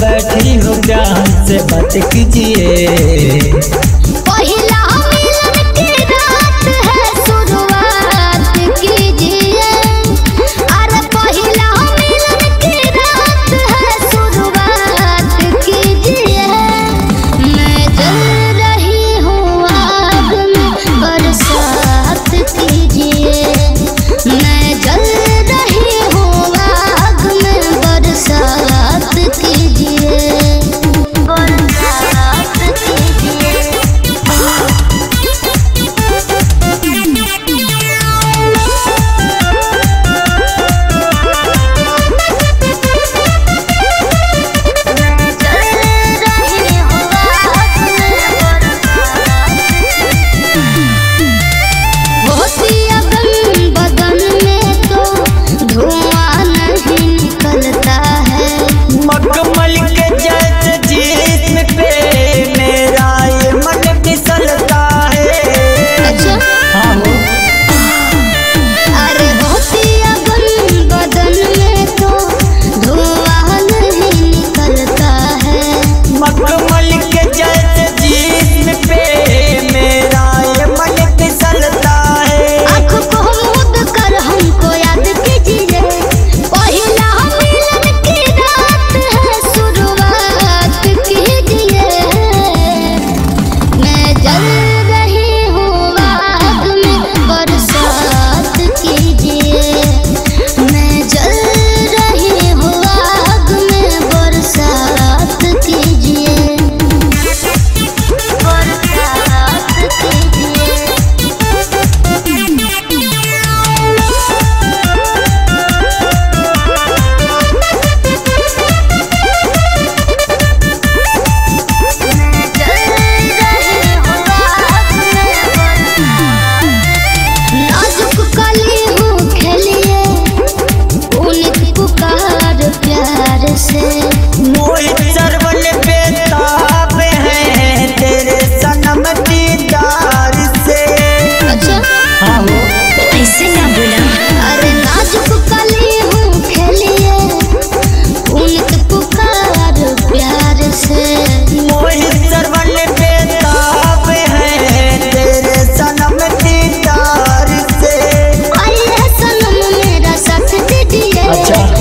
बैठी हो ध्यान से बात कीजिए। पहिला मिलन की रात है शुरुआत कीजिए। अरे पहिला मिलन की रात है शुरुआत कीजिए। मैं जल रही हूँ आग में बरसात कीजिए। मैं जल रही हूँ आग में बरसात कीजिए। अच्छा